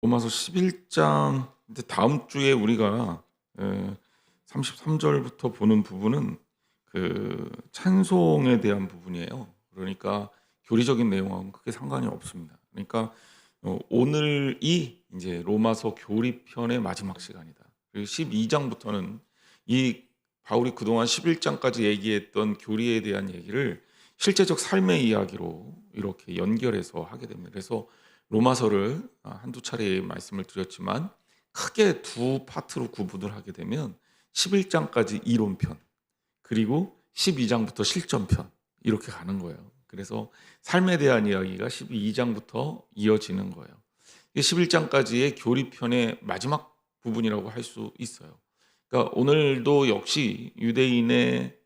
로마서 11장 근데 다음 주에 우리가 33절부터 보는 부분은 그 찬송에 대한 부분이에요. 그러니까 교리적인 내용하고는 크게 상관이 없습니다. 그러니까 오늘이 이제 로마서 교리편의 마지막 시간이다. 그리고 12장부터는 이 바울이 그동안 11장까지 얘기했던 교리에 대한 얘기를 실제적 삶의 이야기로 이렇게 연결해서 하게 됩니다. 그래서 로마서를 한두 차례 말씀을 드렸지만 크게 두 파트로 구분을 하게 되면 11장까지 이론편, 그리고 12장부터 실전편 이렇게 가는 거예요. 그래서 삶에 대한 이야기가 12장부터 이어지는 거예요. 11장까지의 교리편의 마지막 부분이라고 할 수 있어요. 그러니까 오늘도 역시 유대인의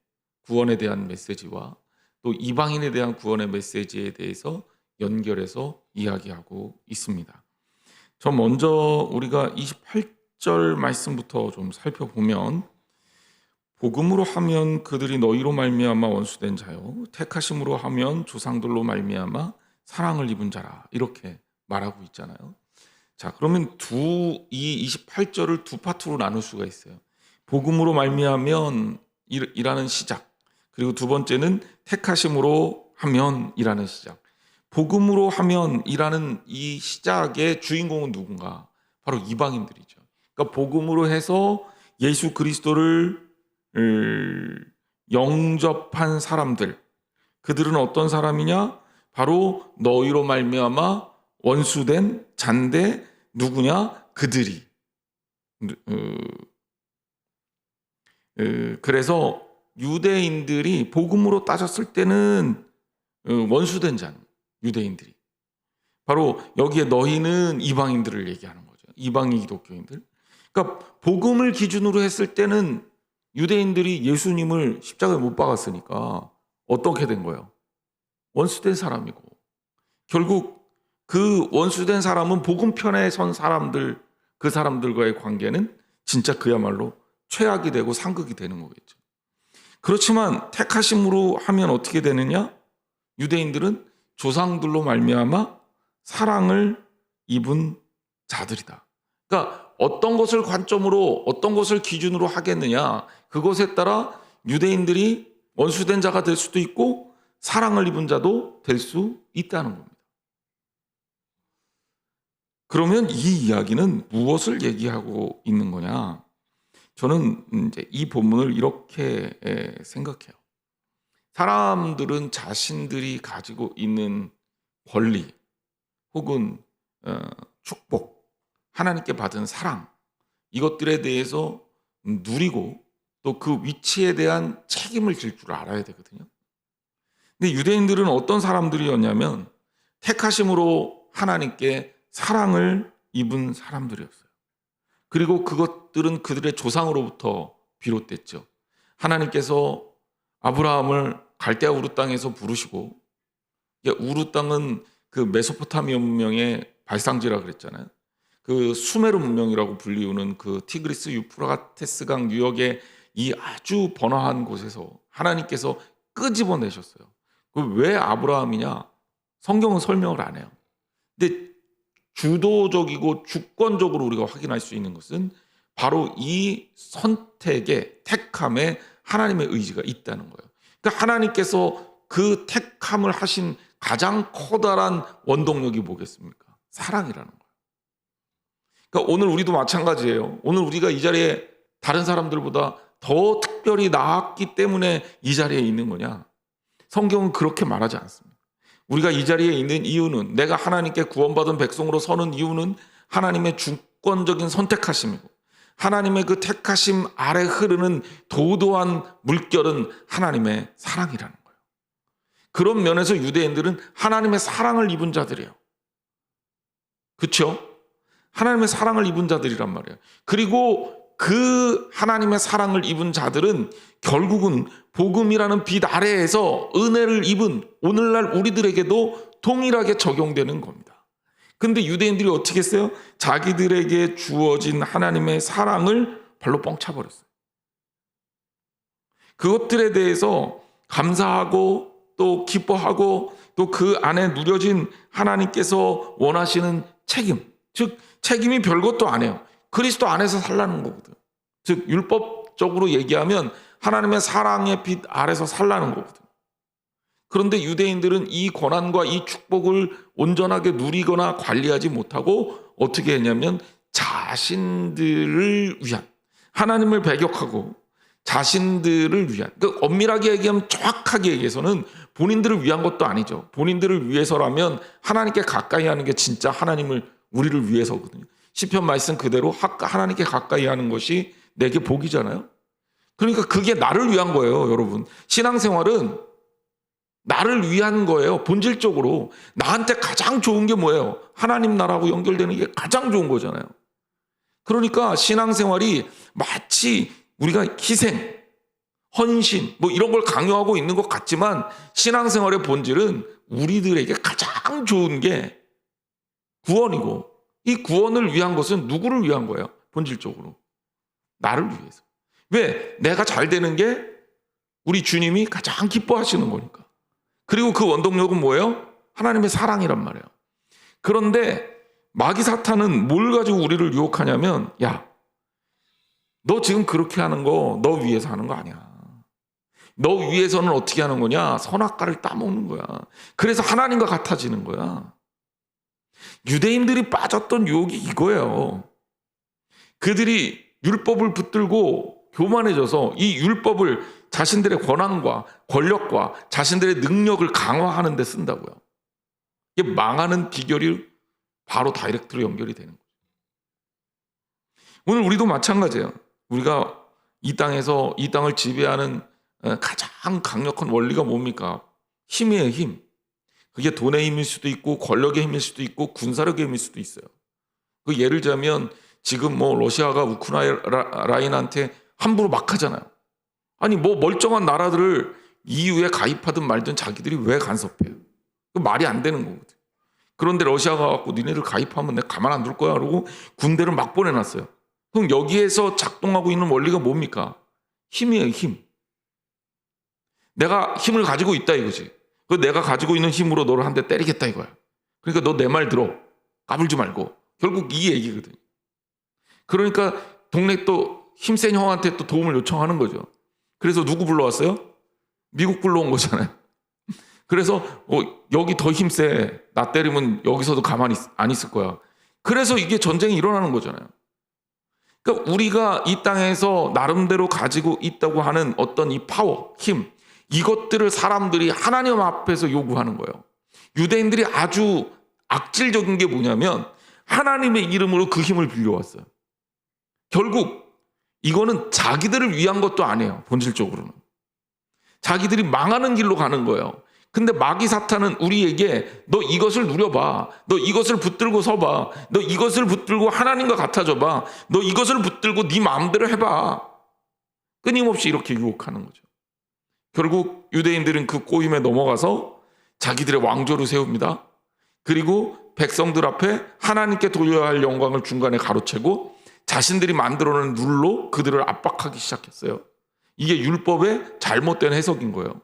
구원에 대한 메시지와 또 이방인에 대한 구원의 메시지에 대해서 연결해서 이야기하고 있습니다. 저 먼저 우리가 28절 말씀부터 좀 살펴보면, 복음으로 하면 그들이 너희로 말미암아 원수된 자요, 택하심으로 하면 조상들로 말미암아 사랑을 입은 자라, 이렇게 말하고 있잖아요. 자, 그러면 이 28절을 두 파트로 나눌 수가 있어요. 복음으로 말미암면 이라는 시작, 그리고 두 번째는 택하심으로 하면이라는 시작. 복음으로 하면이라는 이 시작의 주인공은 누군가? 바로 이방인들이죠. 그러니까 복음으로 해서 예수 그리스도를 영접한 사람들, 그들은 어떤 사람이냐? 바로 너희로 말미암아 원수된 잔데 누구냐? 그들이. 그래서 유대인들이 복음으로 따졌을 때는 원수된 자는 유대인들이, 바로 여기에 너희는 이방인들을 얘기하는 거죠. 이방인 기독교인들. 그러니까 복음을 기준으로 했을 때는 유대인들이 예수님을 십자가에 못 박았으니까 어떻게 된 거예요? 원수된 사람이고, 결국 그 원수된 사람은 복음편에 선 사람들, 그 사람들과의 관계는 진짜 그야말로 최악이 되고 상극이 되는 거겠죠. 그렇지만 택하심으로 하면 어떻게 되느냐? 유대인들은 조상들로 말미암아 사랑을 입은 자들이다. 그러니까 어떤 것을 관점으로, 어떤 것을 기준으로 하겠느냐, 그것에 따라 유대인들이 원수된 자가 될 수도 있고 사랑을 입은 자도 될 수 있다는 겁니다. 그러면 이 이야기는 무엇을 얘기하고 있는 거냐? 저는 이제 이 본문을 이렇게 생각해요. 사람들은 자신들이 가지고 있는 권리 혹은 축복, 하나님께 받은 사랑, 이것들에 대해서 누리고 또 그 위치에 대한 책임을 질 줄 알아야 되거든요. 근데 유대인들은 어떤 사람들이었냐면 택하심으로 하나님께 사랑을 입은 사람들이었어요. 그리고 그것들은 그들의 조상으로부터 비롯됐죠. 하나님께서 아브라함을 갈대아 우르 땅에서 부르시고, 우르 땅은 그 메소포타미아 문명의 발상지라 그랬잖아요. 그 수메르 문명이라고 불리우는 그 티그리스 유프라테스 강 유역의 이 아주 번화한 곳에서 하나님께서 끄집어내셨어요. 왜 아브라함이냐? 성경은 설명을 안 해요. 근데 주도적이고 주권적으로 우리가 확인할 수 있는 것은 바로 이 선택의, 택함에 하나님의 의지가 있다는 거예요. 그러니까 하나님께서 그 택함을 하신 가장 커다란 원동력이 뭐겠습니까? 사랑이라는 거예요. 그러니까 오늘 우리도 마찬가지예요. 오늘 우리가 이 자리에 다른 사람들보다 더 특별히 나았기 때문에 이 자리에 있는 거냐? 성경은 그렇게 말하지 않습니다. 우리가 이 자리에 있는 이유는, 내가 하나님께 구원받은 백성으로 서는 이유는 하나님의 주권적인 선택하심이고, 하나님의 그 택하심 아래 흐르는 도도한 물결은 하나님의 사랑이라는 거예요. 그런 면에서 유대인들은 하나님의 사랑을 입은 자들이에요. 그렇죠? 하나님의 사랑을 입은 자들이란 말이에요. 그리고 그 하나님의 사랑을 입은 자들은 결국은 복음이라는 빛 아래에서 은혜를 입은 오늘날 우리들에게도 동일하게 적용되는 겁니다. 근데 유대인들이 어떻게 했어요? 자기들에게 주어진 하나님의 사랑을 발로 뻥 차버렸어요. 그것들에 대해서 감사하고 또 기뻐하고 또 그 안에 누려진 하나님께서 원하시는 책임, 즉 책임이 별것도 안 해요. 그리스도 안에서 살라는 거거든. 즉 율법적으로 얘기하면 하나님의 사랑의 빛 아래서 살라는 거거든. 그런데 유대인들은 이 권한과 이 축복을 온전하게 누리거나 관리하지 못하고 어떻게 했냐면 자신들을 위한, 하나님을 배격하고 자신들을 위한, 그러니까 엄밀하게 얘기하면, 정확하게 얘기해서는 본인들을 위한 것도 아니죠. 본인들을 위해서라면 하나님께 가까이 하는 게 진짜 하나님을, 우리를 위해서거든요. 시편 말씀 그대로 하나님께 가까이 하는 것이 내게 복이잖아요. 그러니까 그게 나를 위한 거예요, 여러분. 신앙생활은 나를 위한 거예요. 본질적으로 나한테 가장 좋은 게 뭐예요? 하나님 나라하고 연결되는 게 가장 좋은 거잖아요. 그러니까 신앙생활이 마치 우리가 희생, 헌신 뭐 이런 걸 강요하고 있는 것 같지만 신앙생활의 본질은 우리들에게 가장 좋은 게 구원이고, 이 구원을 위한 것은 누구를 위한 거예요? 본질적으로 나를 위해서. 왜? 내가 잘 되는 게 우리 주님이 가장 기뻐하시는 거니까. 그리고 그 원동력은 뭐예요? 하나님의 사랑이란 말이에요. 그런데 마귀 사탄은 뭘 가지고 우리를 유혹하냐면, 야, 너 지금 그렇게 하는 거 너 위해서 하는 거 아니야. 너 위해서는 어떻게 하는 거냐? 선악과를 따먹는 거야. 그래서 하나님과 같아지는 거야. 유대인들이 빠졌던 유혹이 이거예요. 그들이 율법을 붙들고 교만해져서 이 율법을 자신들의 권한과 권력과 자신들의 능력을 강화하는 데 쓴다고요. 이게 망하는 비결이 바로 다이렉트로 연결이 되는 거죠. 오늘 우리도 마찬가지예요. 우리가 이 땅에서 이 땅을 지배하는 가장 강력한 원리가 뭡니까? 힘이에요, 힘. 그게 돈의 힘일 수도 있고 권력의 힘일 수도 있고 군사력의 힘일 수도 있어요. 그 예를 들자면 지금 뭐 러시아가 우크라이나한테 함부로 막 하잖아요. 아니 뭐 멀쩡한 나라들을 EU에 가입하든 말든 자기들이 왜 간섭해요? 그 말이 안 되는 거거든. 그런데 러시아가 갖고 니네들 가입하면 내가 가만 안 둘 거야 그러고 군대를 막 보내놨어요. 그럼 여기에서 작동하고 있는 원리가 뭡니까? 힘이에요, 힘. 내가 힘을 가지고 있다 이거지. 그 내가 가지고 있는 힘으로 너를 한 대 때리겠다 이거야. 그러니까 너 내 말 들어. 까불지 말고. 결국 이 얘기거든. 그러니까 동네 또 힘센 형한테 또 도움을 요청하는 거죠. 그래서 누구 불러왔어요? 미국 불러온 거잖아요. 그래서 여기 더 힘세. 나 때리면 여기서도 가만히 안 있을 거야. 그래서 이게 전쟁이 일어나는 거잖아요. 그러니까 우리가 이 땅에서 나름대로 가지고 있다고 하는 어떤 이 파워, 힘, 이것들을 사람들이 하나님 앞에서 요구하는 거예요. 유대인들이 아주 악질적인 게 뭐냐면 하나님의 이름으로 그 힘을 빌려왔어요. 결국 이거는 자기들을 위한 것도 아니에요. 본질적으로는. 자기들이 망하는 길로 가는 거예요. 근데 마귀 사탄은 우리에게 너 이것을 누려봐. 너 이것을 붙들고 서봐. 너 이것을 붙들고 하나님과 같아져봐. 너 이것을 붙들고 네 마음대로 해봐. 끊임없이 이렇게 유혹하는 거죠. 결국 유대인들은 그 꼬임에 넘어가서 자기들의 왕조를 세웁니다. 그리고 백성들 앞에 하나님께 돌려야 할 영광을 중간에 가로채고 자신들이 만들어낸 룰로 그들을 압박하기 시작했어요. 이게 율법의 잘못된 해석인 거예요.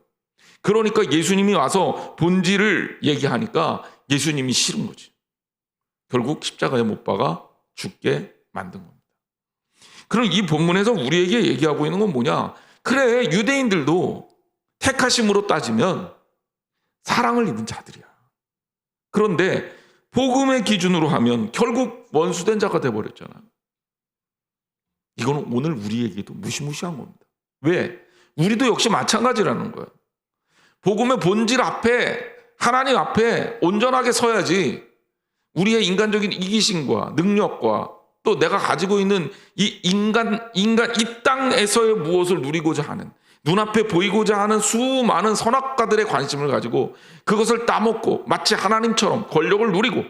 그러니까 예수님이 와서 본질을 얘기하니까 예수님이 싫은 거지. 결국 십자가에 못 박아 죽게 만든 겁니다. 그럼 이 본문에서 우리에게 얘기하고 있는 건 뭐냐? 그래, 유대인들도 택하심으로 따지면 사랑을 입은 자들이야. 그런데 복음의 기준으로 하면 결국 원수된 자가 돼버렸잖아요. 이거는 오늘 우리에게도 무시무시한 겁니다. 왜? 우리도 역시 마찬가지라는 거예요. 복음의 본질 앞에, 하나님 앞에 온전하게 서야지 우리의 인간적인 이기심과 능력과 또 내가 가지고 있는 이 인간 이 땅에서의 무엇을 누리고자 하는, 눈앞에 보이고자 하는 수많은 선악과들의 관심을 가지고 그것을 따먹고 마치 하나님처럼 권력을 누리고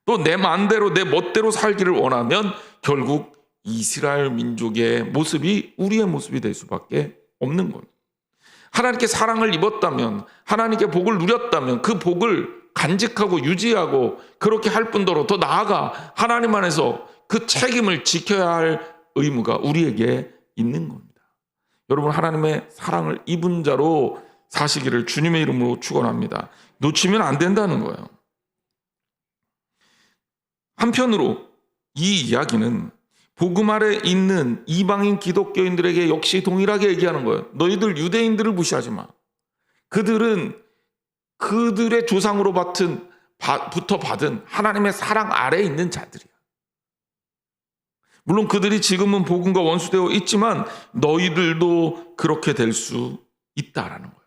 또 내 마음대로 내 멋대로 살기를 원하면 결국 이스라엘 민족의 모습이 우리의 모습이 될 수밖에 없는 겁니다. 하나님께 사랑을 입었다면, 하나님께 복을 누렸다면 그 복을 간직하고 유지하고 그렇게 할 뿐더러 더 나아가 하나님 안에서 그 책임을 지켜야 할 의무가 우리에게 있는 겁니다. 여러분, 하나님의 사랑을 입은 자로 사시기를 주님의 이름으로 축원합니다. 놓치면 안 된다는 거예요. 한편으로 이 이야기는 복음 아래 있는 이방인 기독교인들에게 역시 동일하게 얘기하는 거예요. 너희들 유대인들을 무시하지 마. 그들은 그들의 조상으로 부터 받은 하나님의 사랑 아래에 있는 자들이야. 물론 그들이 지금은 복음과 원수되어 있지만 너희들도 그렇게 될 수 있다라는 거예요.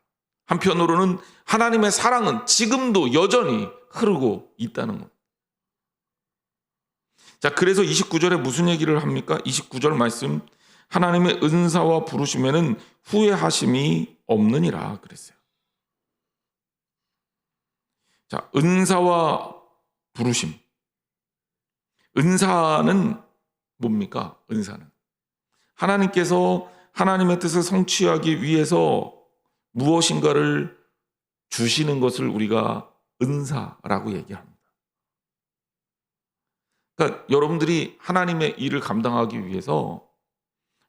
한편으로는 하나님의 사랑은 지금도 여전히 흐르고 있다는 거예요. 자, 그래서 29절에 무슨 얘기를 합니까? 29절 말씀, 하나님의 은사와 부르심에는 후회하심이 없느니라 그랬어요. 자, 은사와 부르심. 은사는 뭡니까? 은사는 하나님께서 하나님의 뜻을 성취하기 위해서 무엇인가를 주시는 것을 우리가 은사라고 얘기합니다. 그러니까 여러분들이 하나님의 일을 감당하기 위해서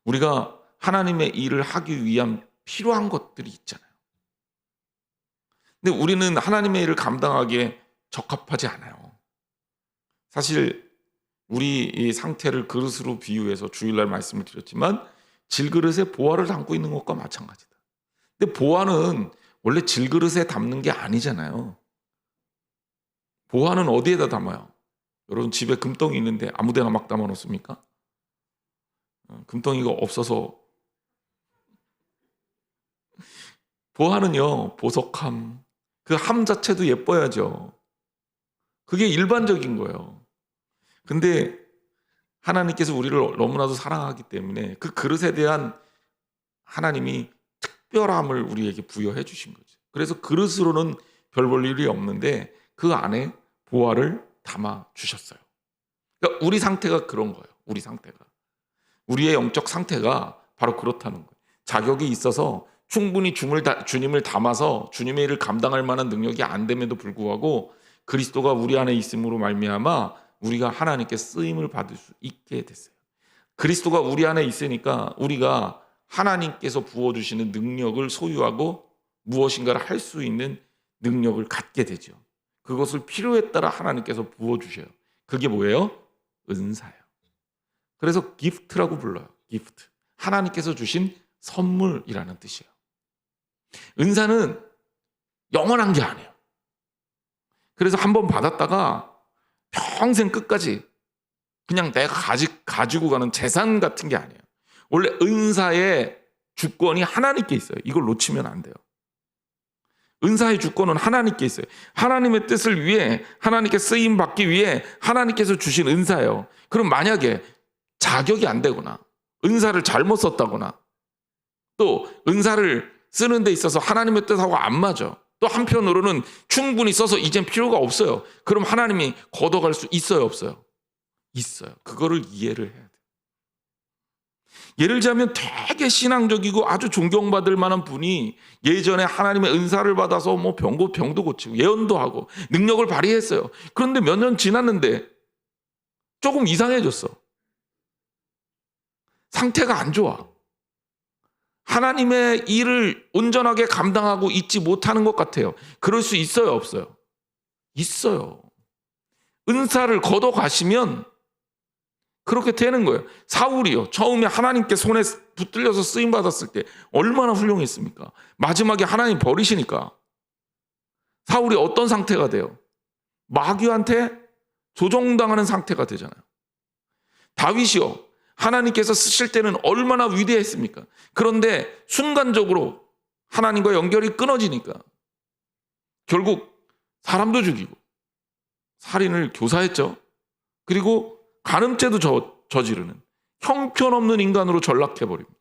우리가 하나님의 일을 하기 위한 필요한 것들이 있잖아요. 근데 우리는 하나님의 일을 감당하기에 적합하지 않아요. 사실 우리 이 상태를 그릇으로 비유해서 주일날 말씀을 드렸지만 질그릇에 보화를 담고 있는 것과 마찬가지다. 근데 보화는 원래 질그릇에 담는 게 아니잖아요. 보화는 어디에다 담아요? 여러분 집에 금덩이 있는데 아무 데나 막 담아 놓습니까? 금덩이가 없어서. 보화는요, 보석함, 그 함 자체도 예뻐야죠. 그게 일반적인 거예요. 근데 하나님께서 우리를 너무나도 사랑하기 때문에 그 그릇에 대한 하나님이 특별함을 우리에게 부여해 주신 거죠. 그래서 그릇으로는 별 볼 일이 없는데 그 안에 보화를 담아 주셨어요. 그러니까 우리 상태가 그런 거예요. 우리 상태가. 우리의 영적 상태가 바로 그렇다는 거예요. 자격이 있어서 충분히 주님을 담아서 주님의 일을 감당할 만한 능력이 안 됨에도 불구하고 그리스도가 우리 안에 있음으로 말미암아 우리가 하나님께 쓰임을 받을 수 있게 됐어요. 그리스도가 우리 안에 있으니까 우리가 하나님께서 부어주시는 능력을 소유하고 무엇인가를 할 수 있는 능력을 갖게 되죠. 그것을 필요에 따라 하나님께서 부어주셔요. 그게 뭐예요? 은사예요. 그래서 기프트라고 불러요. 기프트. 하나님께서 주신 선물이라는 뜻이에요. 은사는 영원한 게 아니에요. 그래서 한번 받았다가 평생 끝까지 그냥 내가 가지고 가는 재산 같은 게 아니에요. 원래 은사의 주권이 하나님께 있어요. 이걸 놓치면 안 돼요. 은사의 주권은 하나님께 있어요. 하나님의 뜻을 위해 하나님께 쓰임 받기 위해 하나님께서 주신 은사예요. 그럼 만약에 자격이 안 되거나 은사를 잘못 썼다거나 또 은사를 쓰는 데 있어서 하나님의 뜻하고 안 맞아. 또 한편으로는 충분히 써서 이젠 필요가 없어요. 그럼 하나님이 걷어갈 수 있어요, 없어요? 있어요. 그거를 이해를 해야 돼요. 예를 들자면 되게 신앙적이고 아주 존경받을 만한 분이 예전에 하나님의 은사를 받아서 뭐 병도 고치고 예언도 하고 능력을 발휘했어요. 그런데 몇 년 지났는데 조금 이상해졌어. 상태가 안 좋아. 하나님의 일을 온전하게 감당하고 있지 못하는 것 같아요. 그럴 수 있어요, 없어요? 있어요. 은사를 걷어가시면 그렇게 되는 거예요. 사울이요, 처음에 하나님께 손에 붙들려서 쓰임 받았을 때 얼마나 훌륭했습니까? 마지막에 하나님 버리시니까 사울이 어떤 상태가 돼요? 마귀한테 조종당하는 상태가 되잖아요. 다윗이요, 하나님께서 쓰실 때는 얼마나 위대했습니까? 그런데 순간적으로 하나님과 연결이 끊어지니까 결국 사람도 죽이고 살인을 교사했죠. 그리고 간음죄도 저지르는 형편없는 인간으로 전락해버립니다.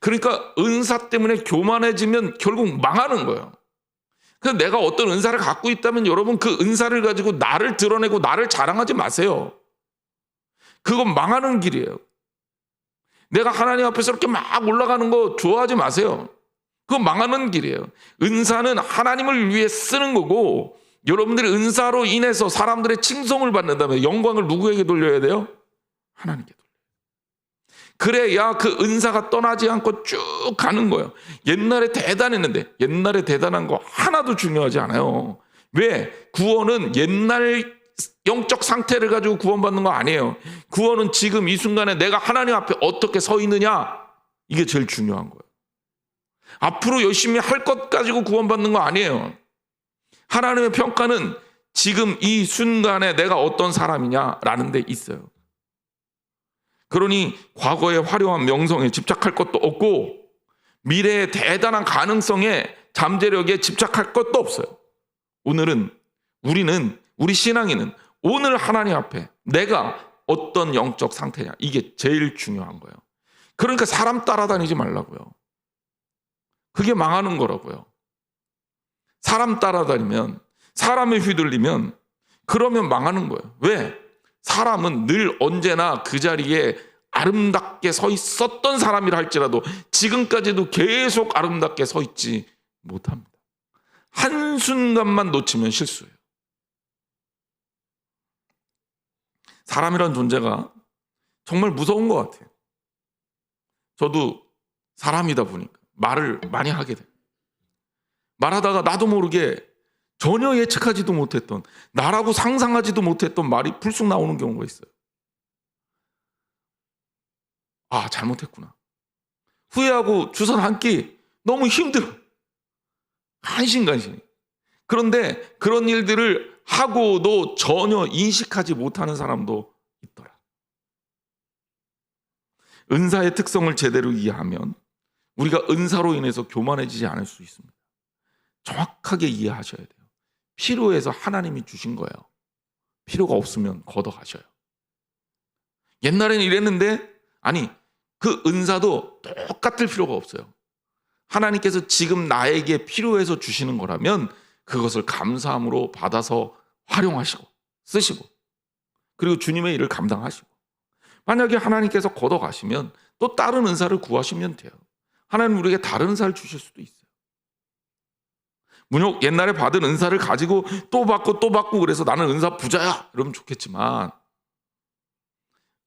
그러니까 은사 때문에 교만해지면 결국 망하는 거예요. 그래서 내가 어떤 은사를 갖고 있다면 여러분 그 은사를 가지고 나를 드러내고 나를 자랑하지 마세요. 그건 망하는 길이에요. 내가 하나님 앞에서 이렇게 막 올라가는 거 좋아하지 마세요. 그건 망하는 길이에요. 은사는 하나님을 위해 쓰는 거고 여러분들이 은사로 인해서 사람들의 칭송을 받는다면 영광을 누구에게 돌려야 돼요? 하나님께 돌려요. 그래야 그 은사가 떠나지 않고 쭉 가는 거예요. 옛날에 대단했는데 옛날에 대단한 거 하나도 중요하지 않아요. 왜? 구원은 옛날 영적 상태를 가지고 구원받는 거 아니에요. 구원은 지금 이 순간에 내가 하나님 앞에 어떻게 서 있느냐, 이게 제일 중요한 거예요. 앞으로 열심히 할 것 가지고 구원받는 거 아니에요. 하나님의 평가는 지금 이 순간에 내가 어떤 사람이냐라는 데 있어요. 그러니 과거의 화려한 명성에 집착할 것도 없고 미래의 대단한 가능성에 잠재력에 집착할 것도 없어요. 우리 신앙인은 오늘 하나님 앞에 내가 어떤 영적 상태냐, 이게 제일 중요한 거예요. 그러니까 사람 따라다니지 말라고요. 그게 망하는 거라고요. 사람 따라다니면, 사람에 휘둘리면 그러면 망하는 거예요. 왜? 사람은 늘 언제나 그 자리에 아름답게 서 있었던 사람이라 할지라도 지금까지도 계속 아름답게 서 있지 못합니다. 한순간만 놓치면 실수예요. 사람이란 존재가 정말 무서운 것 같아요. 저도 사람이다 보니까 말을 많이 하게 돼요. 말하다가 나도 모르게 전혀 예측하지도 못했던, 나라고 상상하지도 못했던 말이 불쑥 나오는 경우가 있어요. 아, 잘못했구나. 후회하고 주선 앉기 너무 힘들어. 간신간신. 그런데 그런 일들을 하고도 전혀 인식하지 못하는 사람도 있더라. 은사의 특성을 제대로 이해하면 우리가 은사로 인해서 교만해지지 않을 수 있습니다. 정확하게 이해하셔야 돼요. 필요해서 하나님이 주신 거예요. 필요가 없으면 걷어가셔요. 옛날에는 이랬는데, 아니, 그 은사도 똑같을 필요가 없어요. 하나님께서 지금 나에게 필요해서 주시는 거라면 그것을 감사함으로 받아서 활용하시고 쓰시고, 그리고 주님의 일을 감당하시고, 만약에 하나님께서 걷어가시면 또 다른 은사를 구하시면 돼요. 하나님 우리에게 다른 은사를 주실 수도 있어요. 문욕 옛날에 받은 은사를 가지고 또 받고 그래서 나는 은사 부자야 이러면 좋겠지만,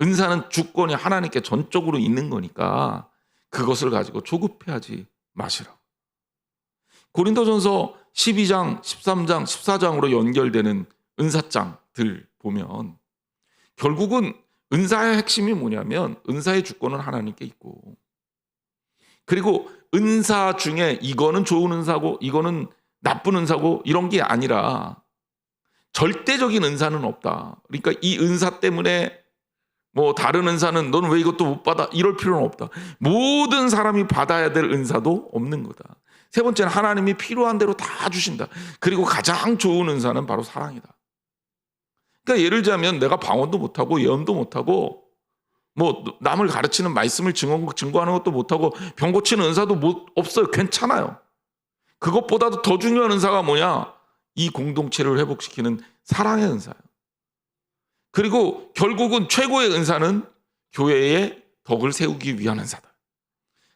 은사는 주권이 하나님께 전적으로 있는 거니까 그것을 가지고 조급해하지 마시라고. 고린도전서 12장, 13장, 14장으로 연결되는 은사장들 보면 결국은 은사의 핵심이 뭐냐면 은사의 주권은 하나님께 있고, 그리고 은사 중에 이거는 좋은 은사고 이거는 나쁜 은사고 이런 게 아니라 절대적인 은사는 없다. 그러니까 이 은사 때문에 뭐 다른 은사는 너는 왜 이것도 못 받아? 이럴 필요는 없다. 모든 사람이 받아야 될 은사도 없는 거다. 세 번째는 하나님이 필요한 대로 다 주신다. 그리고 가장 좋은 은사는 바로 사랑이다. 그러니까 예를 들자면 내가 방언도 못하고 예언도 못하고 뭐 남을 가르치는 말씀을 증거하는 것도 못하고 병 고치는 은사도 없어요. 괜찮아요. 그것보다도 더 중요한 은사가 뭐냐? 이 공동체를 회복시키는 사랑의 은사예요. 그리고 결국은 최고의 은사는 교회의 덕을 세우기 위한 은사다.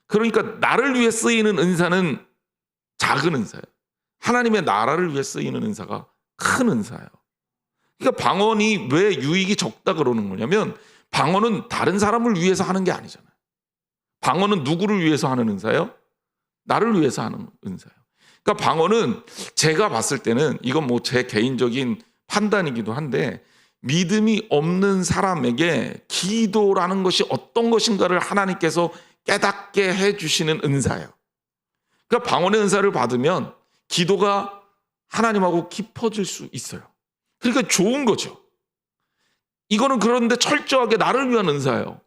그러니까 나를 위해 쓰이는 은사는 작은 은사예요. 하나님의 나라를 위해 쓰이는 은사가 큰 은사예요. 그러니까 방언이 왜 유익이 적다 그러는 거냐면, 방언은 다른 사람을 위해서 하는 게 아니잖아요. 방언은 누구를 위해서 하는 은사예요? 나를 위해서 하는 은사예요. 그러니까 방언은 제가 봤을 때는, 이건 뭐 제 개인적인 판단이기도 한데, 믿음이 없는 사람에게 기도라는 것이 어떤 것인가를 하나님께서 깨닫게 해주시는 은사예요. 그러니까 방언의 은사를 받으면 기도가 하나님하고 깊어질 수 있어요. 그러니까 좋은 거죠. 이거는 그런데 철저하게 나를 위한 은사예요.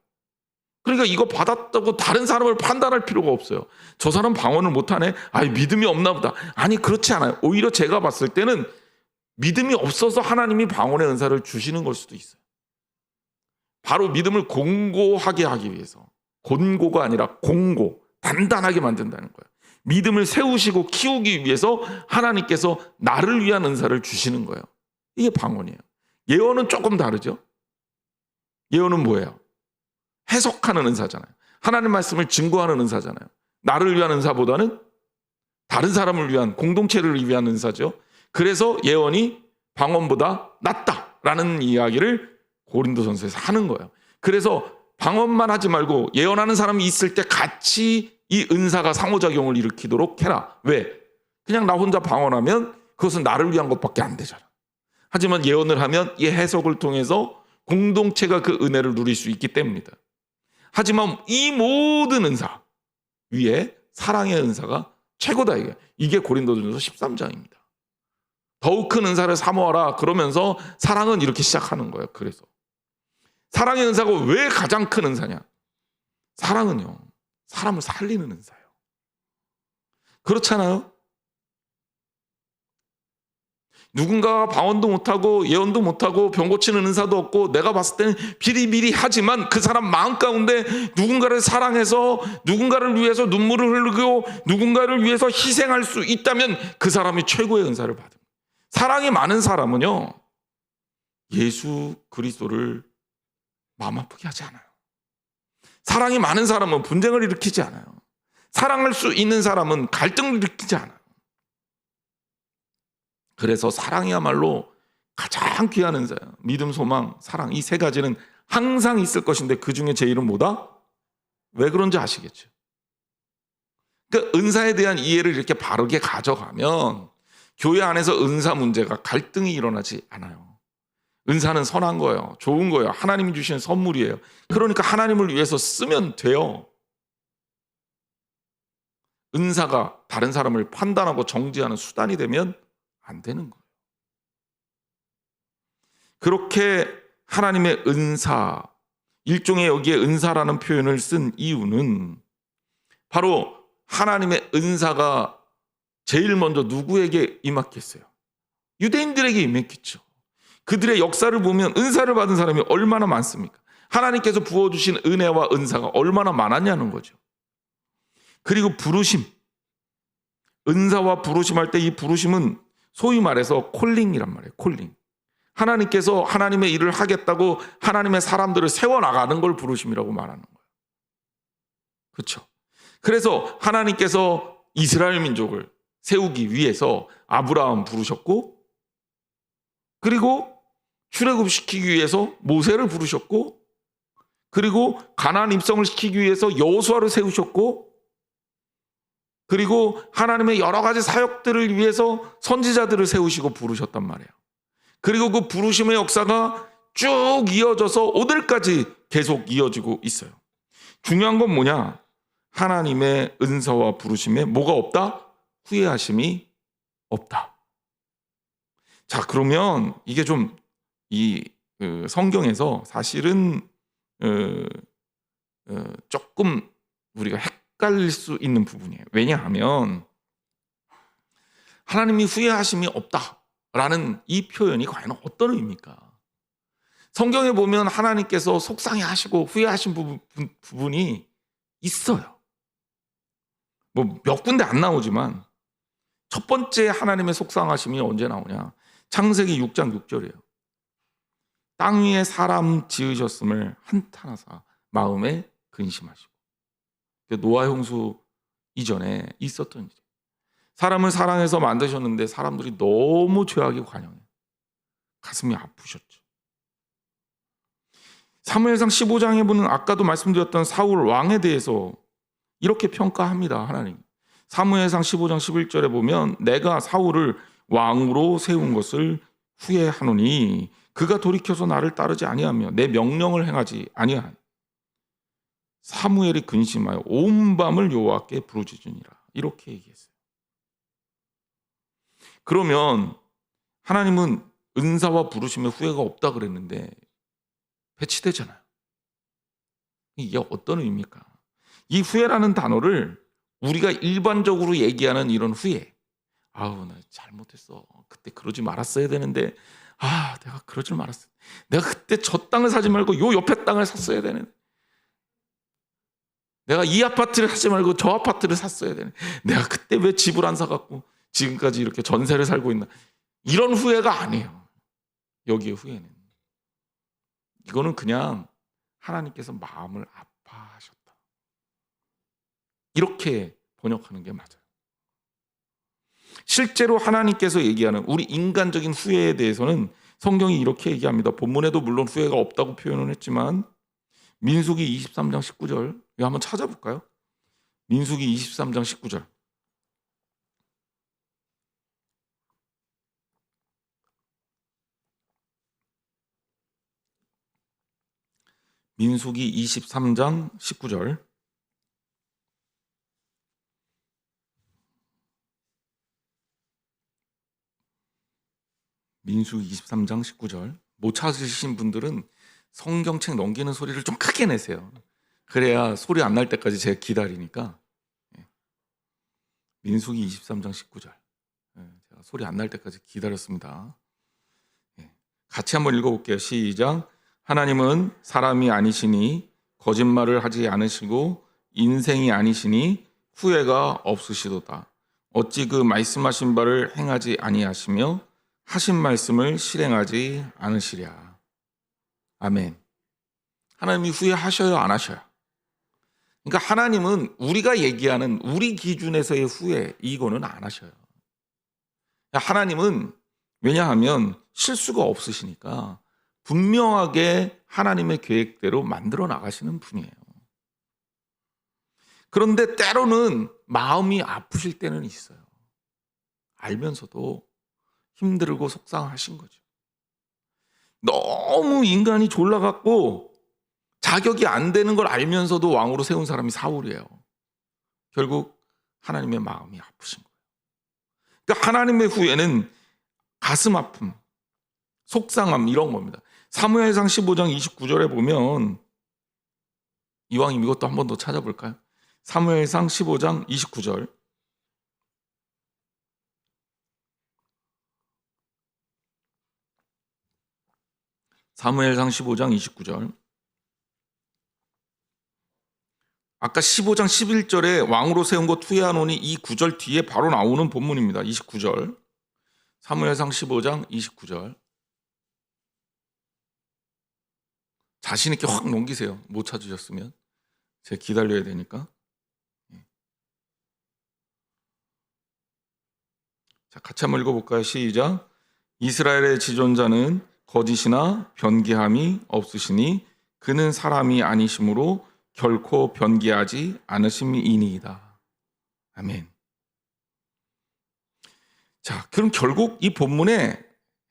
그러니까 이거 받았다고 다른 사람을 판단할 필요가 없어요. 저 사람 방언을 못하네? 아니, 믿음이 없나 보다. 아니, 그렇지 않아요. 오히려 제가 봤을 때는 믿음이 없어서 하나님이 방언의 은사를 주시는 걸 수도 있어요. 바로 믿음을 공고하게 하기 위해서. 곤고가 아니라 공고, 단단하게 만든다는 거예요. 믿음을 세우시고 키우기 위해서 하나님께서 나를 위한 은사를 주시는 거예요. 이게 방언이에요. 예언은 조금 다르죠. 예언은 뭐예요? 해석하는 은사잖아요. 하나님 말씀을 증거하는 은사잖아요. 나를 위한 은사보다는 다른 사람을 위한, 공동체를 위한 은사죠. 그래서 예언이 방언보다 낫다라는 이야기를 고린도전서에서 하는 거예요. 그래서 방언만 하지 말고 예언하는 사람이 있을 때 같이 이 은사가 상호작용을 일으키도록 해라. 왜? 그냥 나 혼자 방언하면 그것은 나를 위한 것밖에 안 되잖아. 하지만 예언을 하면 이 해석을 통해서 공동체가 그 은혜를 누릴 수 있기 때문이다. 하지만 이 모든 은사 위에 사랑의 은사가 최고다. 이게 고린도전서 13장입니다. 더욱 큰 은사를 사모하라 그러면서 사랑은 이렇게 시작하는 거예요. 그래서 사랑의 은사가 왜 가장 큰 은사냐? 사랑은요, 사람을 살리는 은사예요. 그렇잖아요? 누군가가 방언도 못하고 예언도 못하고 병 고치는 은사도 없고 내가 봤을 때는 비리비리하지만 그 사람 마음 가운데 누군가를 사랑해서 누군가를 위해서 눈물을 흘리고 누군가를 위해서 희생할 수 있다면 그 사람이 최고의 은사를 받은 거예요. 사랑이 많은 사람은요, 예수 그리스도를 마음 아프게 하지 않아요. 사랑이 많은 사람은 분쟁을 일으키지 않아요. 사랑할 수 있는 사람은 갈등을 일으키지 않아요. 그래서 사랑이야말로 가장 귀한 은사예요. 믿음, 소망, 사랑, 이 세 가지는 항상 있을 것인데 그 중에 제일은 뭐다? 왜 그런지 아시겠죠? 그 은사에 대한 이해를 이렇게 바르게 가져가면 교회 안에서 은사 문제가 갈등이 일어나지 않아요. 은사는 선한 거예요. 좋은 거예요. 하나님이 주신 선물이에요. 그러니까 하나님을 위해서 쓰면 돼요. 은사가 다른 사람을 판단하고 정죄하는 수단이 되면 안 되는 거예요. 그렇게 하나님의 은사, 일종의 여기에 은사라는 표현을 쓴 이유는 바로 하나님의 은사가 제일 먼저 누구에게 임했겠어요? 유대인들에게 임했겠죠. 그들의 역사를 보면 은사를 받은 사람이 얼마나 많습니까? 하나님께서 부어주신 은혜와 은사가 얼마나 많았냐는 거죠. 그리고 부르심, 은사와 부르심 할 때 이 부르심은 소위 말해서 콜링이란 말이에요. 콜링. 하나님께서 하나님의 일을 하겠다고 하나님의 사람들을 세워나가는 걸 부르심이라고 말하는 거예요. 그렇죠? 그래서 하나님께서 이스라엘 민족을 세우기 위해서 아브라함 부르셨고, 그리고 출애굽시키기 위해서 모세를 부르셨고, 그리고 가나안 입성을 시키기 위해서 여호수아를 세우셨고, 그리고 하나님의 여러 가지 사역들을 위해서 선지자들을 세우시고 부르셨단 말이에요. 그리고 그 부르심의 역사가 쭉 이어져서 오늘까지 계속 이어지고 있어요. 중요한 건 뭐냐? 하나님의 은사와 부르심에 뭐가 없다? 후회하심이 없다. 자, 그러면 이게 좀 이 성경에서 사실은 조금 우리가 헷갈릴 수 있는 부분이에요. 왜냐하면 하나님이 후회하심이 없다라는 이 표현이 과연 어떤 의미입니까? 성경에 보면 하나님께서 속상해하시고 후회하신 부분이 있어요. 뭐 몇 군데 안 나오지만 첫 번째 하나님의 속상하심이 언제 나오냐? 창세기 6장 6절이에요. 땅 위에 사람 지으셨음을 한탄하사 마음에 근심하시고. 노아 홍수 이전에 있었던 일이에요. 사람을 사랑해서 만드셨는데 사람들이 너무 죄악에 관영해 가슴이 아프셨죠. 사무엘상 15장에 보는 아까도 말씀드렸던 사울 왕에 대해서 이렇게 평가합니다. 하나님. 사무엘상 15장 11절에 보면 내가 사울을 왕으로 세운 것을 후회하노니 그가 돌이켜서 나를 따르지 아니하며 내 명령을 행하지 아니한 사무엘이 근심하여 온 밤을 여호와께 부르짖으니라. 이렇게 얘기했어요. 그러면 하나님은 은사와 부르심에 후회가 없다 그랬는데 배치되잖아요. 이게 어떤 의미입니까? 이 후회라는 단어를 우리가 일반적으로 얘기하는 이런 후회, 아우 나 잘못했어, 그때 그러지 말았어야 되는데, 아 내가 그러지 말았어, 내가 그때 저 땅을 사지 말고 요 옆에 땅을 샀어야 되는데, 내가 이 아파트를 사지 말고 저 아파트를 샀어야 되는데, 내가 그때 왜 집을 안 사갖고 지금까지 이렇게 전세를 살고 있나, 이런 후회가 아니에요. 여기에 후회는 이거는 그냥 하나님께서 마음을 아파하셨다, 이렇게 번역하는 게 맞아요. 실제로 하나님께서 얘기하는 우리 인간적인 후회에 대해서는 성경이 이렇게 얘기합니다. 본문에도 물론 후회가 없다고 표현을 했지만 민수기 23장 19절 이거 한번 찾아볼까요? 민수기 23장 19절. 민수기 23장 19절. 민수기 23장 19절. 못 찾으신 분들은 성경책 넘기는 소리를 좀 크게 내세요. 그래야 소리 안 날 때까지 제가 기다리니까. 민수기 23장 19절. 제가 소리 안 날 때까지 기다렸습니다. 같이 한번 읽어볼게요. 시작. 하나님은 사람이 아니시니 거짓말을 하지 않으시고 인생이 아니시니 후회가 없으시도다. 어찌 그 말씀하신 바를 행하지 아니하시며 하신 말씀을 실행하지 않으시랴. 아멘. 하나님이 후회하셔요, 안 하셔요? 그러니까 하나님은 우리가 얘기하는 우리 기준에서의 후회, 이거는 안 하셔요. 하나님은 왜냐하면 실수가 없으시니까 분명하게 하나님의 계획대로 만들어 나가시는 분이에요. 그런데 때로는 마음이 아프실 때는 있어요. 알면서도 힘들고 속상하신 거죠. 너무 인간이 졸라갖고 자격이 안 되는 걸 알면서도 왕으로 세운 사람이 사울이에요. 결국 하나님의 마음이 아프신 거예요. 그러니까 하나님의 후회는 가슴 아픔, 속상함 이런 겁니다. 사무엘상 15장 29절에 보면 이왕이면 이것도 한 번 더 찾아볼까요? 사무엘상 15장 29절. 사무엘상 15장 29절. 아까 15장 11절에 왕으로 세운 것 후회하노니 이 구절 뒤에 바로 나오는 본문입니다. 29절. 사무엘상 15장 29절. 자신 있게 확 넘기세요. 못 찾으셨으면. 제가 기다려야 되니까. 자, 같이 한번 읽어볼까요? 시작. 이스라엘의 지존자는 거짓이나 변개함이 없으시니 그는 사람이 아니심으로 결코 변개하지 않으심이니이다. 아멘. 자, 그럼 결국 이 본문의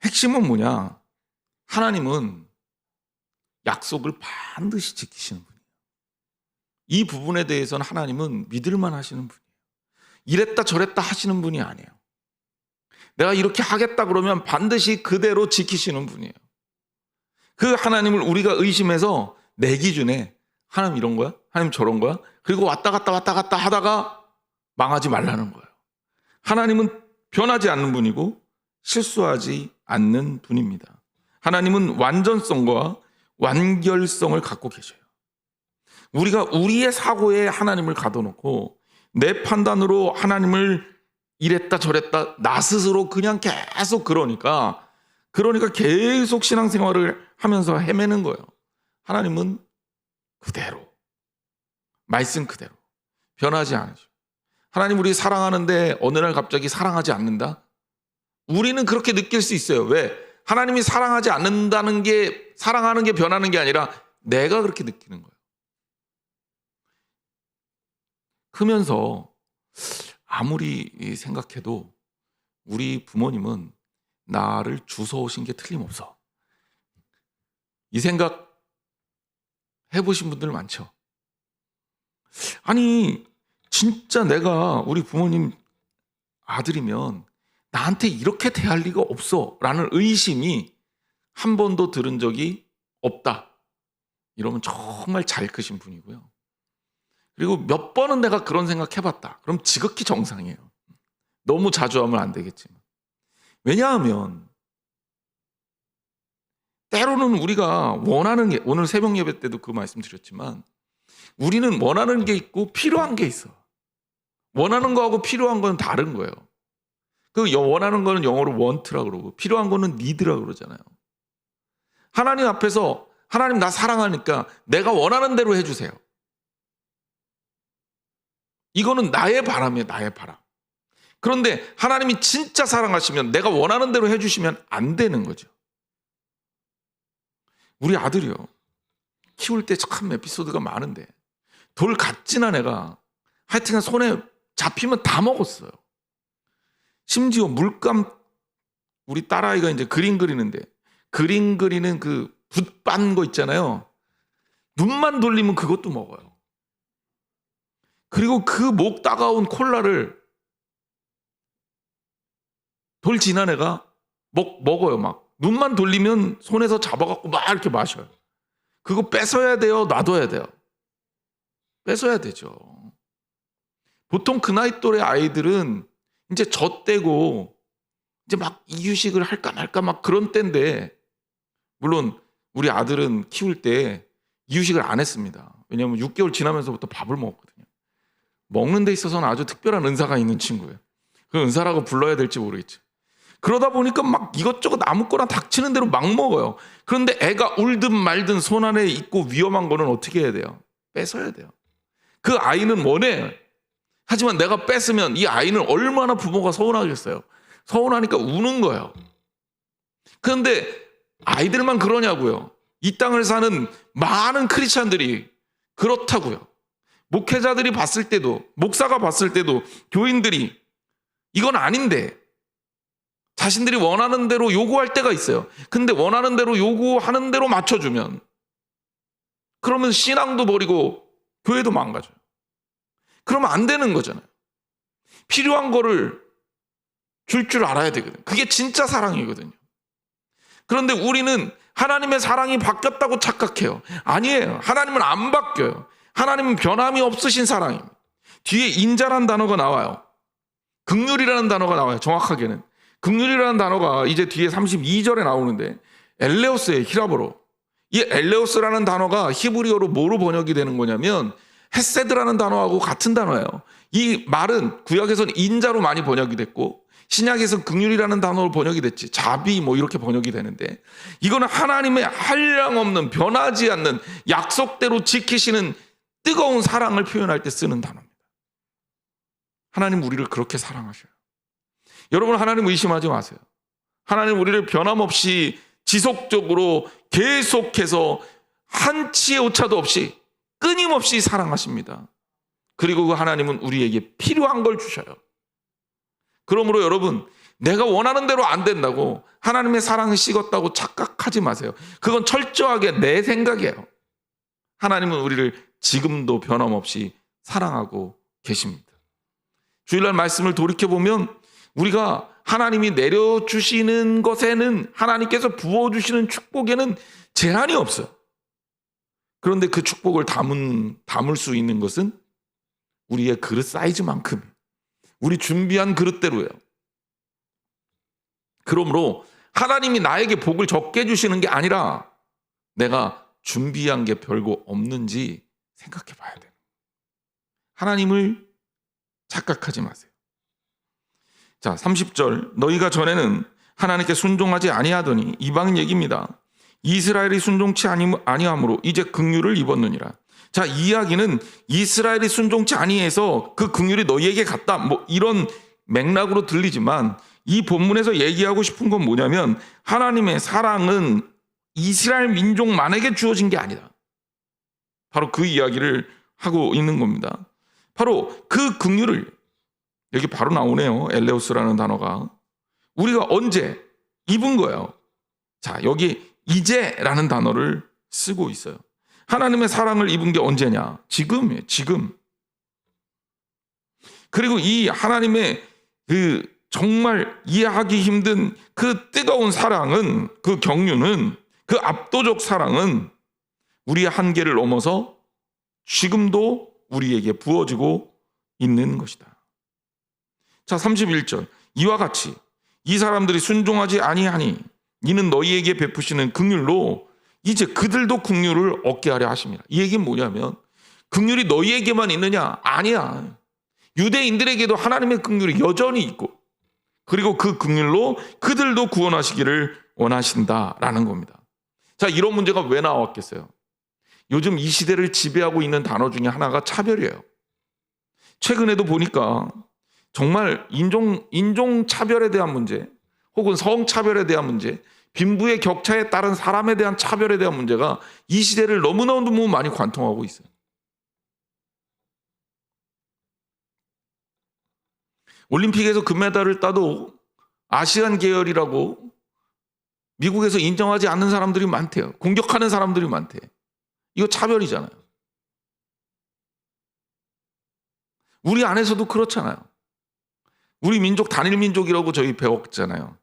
핵심은 뭐냐? 하나님은 약속을 반드시 지키시는 분이에요. 이 부분에 대해서는 하나님은 믿을만 하시는 분이에요. 이랬다 저랬다 하시는 분이 아니에요. 내가 이렇게 하겠다 그러면 반드시 그대로 지키시는 분이에요. 그 하나님을 우리가 의심해서 내 기준에 하나님 이런 거야? 하나님 저런 거야? 그리고 왔다 갔다 하다가 망하지 말라는 거예요. 하나님은 변하지 않는 분이고 실수하지 않는 분입니다. 하나님은 완전성과 완결성을 갖고 계셔요. 우리가 우리의 사고에 하나님을 가둬놓고 내 판단으로 하나님을 이랬다 저랬다 나 스스로 그냥 계속 그러니까 계속 신앙생활을 하면서 헤매는 거예요. 하나님은 그대로 말씀 그대로 변하지 않으셔. 하나님 우리 사랑하는데 어느 날 갑자기 사랑하지 않는다? 우리는 그렇게 느낄 수 있어요. 왜? 하나님이 사랑하지 않는다는 게 사랑하는 게 변하는 게 아니라 내가 그렇게 느끼는 거예요. 크면서 아무리 생각해도 우리 부모님은 나를 주워오신 게 틀림없어. 이 생각 해보신 분들 많죠? 아니 진짜 내가 우리 부모님 아들이면 나한테 이렇게 대할 리가 없어 라는 의심이 한 번도 들은 적이 없다. 이러면 정말 잘 크신 분이고요. 그리고 몇 번은 내가 그런 생각 해봤다. 그럼 지극히 정상이에요. 너무 자주 하면 안 되겠지만. 왜냐하면 때로는 우리가 원하는 게, 오늘 새벽 예배 때도 그 말씀 드렸지만 우리는 원하는 게 있고 필요한 게 있어. 원하는 거하고 필요한 건 다른 거예요. 그 원하는 거는 영어로 want라고 그러고 필요한 거는 need라고 그러잖아요. 하나님 앞에서 하나님 나 사랑하니까 내가 원하는 대로 해주세요. 이거는 나의 바람이에요. 나의 바람. 그런데 하나님이 진짜 사랑하시면 내가 원하는 대로 해주시면 안 되는 거죠. 우리 아들이요. 키울 때 참 에피소드가 많은데 돌 같지나 애가 하여튼 손에 잡히면 다 먹었어요. 심지어 물감 우리 딸아이가 이제 그림 그리는데 그림 그리는 그 붓 빤 거 있잖아요. 눈만 돌리면 그것도 먹어요. 그리고 그 목 따가운 콜라를 돌 지난 애가 먹어요. 막 눈만 돌리면 손에서 잡아갖고 막 이렇게 마셔요. 그거 뺏어야 돼요? 놔둬야 돼요? 뺏어야 되죠. 보통 그 나이 또래 아이들은 이제 젖대고 이제 막 이유식을 할까 말까 막 그런 때인데, 물론 우리 아들은 키울 때 이유식을 안 했습니다. 왜냐하면 6개월 지나면서부터 밥을 먹었거든요. 먹는 데 있어서는 아주 특별한 은사가 있는 친구예요. 그 은사라고 불러야 될지 모르겠죠. 그러다 보니까 막 이것저것 아무거나 닥치는 대로 막 먹어요. 그런데 애가 울든 말든 손 안에 있고 위험한 거는 어떻게 해야 돼요? 뺏어야 돼요. 그 아이는 원해. 하지만 내가 뺏으면 이 아이는 얼마나 부모가 서운하겠어요. 서운하니까 우는 거예요. 그런데 아이들만 그러냐고요. 이 땅을 사는 많은 크리스찬들이 그렇다고요. 목회자들이 봤을 때도, 목사가 봤을 때도, 교인들이 이건 아닌데 자신들이 원하는 대로 요구할 때가 있어요. 근데 원하는 대로 요구하는 대로 맞춰주면, 그러면 신앙도 버리고 교회도 망가져요. 그러면 안 되는 거잖아요. 필요한 거를 줄 알아야 되거든요. 그게 진짜 사랑이거든요. 그런데 우리는 하나님의 사랑이 바뀌었다고 착각해요. 아니에요. 하나님은 안 바뀌어요. 하나님은 변함이 없으신 사랑입니다. 뒤에 인자란 단어가 나와요. 긍휼이라는 단어가 나와요. 정확하게는 긍휼이라는 단어가 이제 뒤에 32절에 나오는데 엘레오스예요. 히라보로. 이 엘레오스라는 단어가 히브리어로 뭐로 번역이 되는 거냐면 헤세드라는 단어하고 같은 단어예요. 이 말은 구약에서는 인자로 많이 번역이 됐고 신약에서는 긍휼이라는 단어로 번역이 됐지. 자비 뭐 이렇게 번역이 되는데, 이거는 하나님의 한량없는, 변하지 않는, 약속대로 지키시는 뜨거운 사랑을 표현할 때 쓰는 단어입니다. 하나님 우리를 그렇게 사랑하셔요. 여러분, 하나님 의심하지 마세요. 하나님 우리를 변함없이 지속적으로 계속해서 한치의 오차도 없이 끊임없이 사랑하십니다. 그리고 그 하나님은 우리에게 필요한 걸 주셔요. 그러므로 여러분, 내가 원하는 대로 안 된다고 하나님의 사랑이 식었다고 착각하지 마세요. 그건 철저하게 내 생각이에요. 하나님은 우리를 지금도 변함없이 사랑하고 계십니다. 주일날 말씀을 돌이켜보면 우리가 하나님이 내려주시는 것에는, 하나님께서 부어주시는 축복에는 제한이 없어요. 그런데 그 축복을 담을 수 있는 것은 우리의 그릇 사이즈만큼, 우리 준비한 그릇대로예요. 그러므로 하나님이 나에게 복을 적게 주시는 게 아니라 내가 준비한 게 별거 없는지 생각해 봐야 돼요. 하나님을 착각하지 마세요. 자, 30절, 너희가 전에는 하나님께 순종하지 아니하더니, 이방인 얘기입니다. 이스라엘이 순종치 아니함으로 이제 긍휼을 입었느니라. 자, 이 이야기는 이스라엘이 순종치 아니해서 그 긍휼이 너희에게 갔다, 뭐 이런 맥락으로 들리지만, 이 본문에서 얘기하고 싶은 건 뭐냐면 하나님의 사랑은 이스라엘 민족만에게 주어진 게 아니다. 바로 그 이야기를 하고 있는 겁니다. 바로 그 긍휼을, 여기 바로 나오네요. 엘레오스라는 단어가. 우리가 언제 입은 거예요. 자, 여기 이제라는 단어를 쓰고 있어요. 하나님의 사랑을 입은 게 언제냐? 지금이에요. 지금. 그리고 이 하나님의 그 정말 이해하기 힘든 그 뜨거운 사랑은, 그 경륜은, 그 압도적 사랑은 우리의 한계를 넘어서 지금도 우리에게 부어지고 있는 것이다. 자, 31절. 이와 같이 이 사람들이 순종하지 아니하니 이는 너희에게 베푸시는 긍휼로 이제 그들도 긍휼을 얻게 하려 하십니다. 이 얘기는 뭐냐면 긍휼이 너희에게만 있느냐? 아니야. 유대인들에게도 하나님의 긍휼이 여전히 있고, 그리고 그 긍휼로 그들도 구원하시기를 원하신다라는 겁니다. 자, 이런 문제가 왜 나왔겠어요? 요즘 이 시대를 지배하고 있는 단어 중에 하나가 차별이에요. 최근에도 보니까 정말 인종 차별에 대한 문제, 혹은 성차별에 대한 문제, 빈부의 격차에 따른 사람에 대한 차별에 대한 문제가 이 시대를 너무너무 많이 관통하고 있어요. 올림픽에서 금메달을 따도 아시안 계열이라고 미국에서 인정하지 않는 사람들이 많대요. 공격하는 사람들이 많대요. 이거 차별이잖아요. 우리 안에서도 그렇잖아요. 우리 민족 단일 민족이라고 저희 배웠잖아요.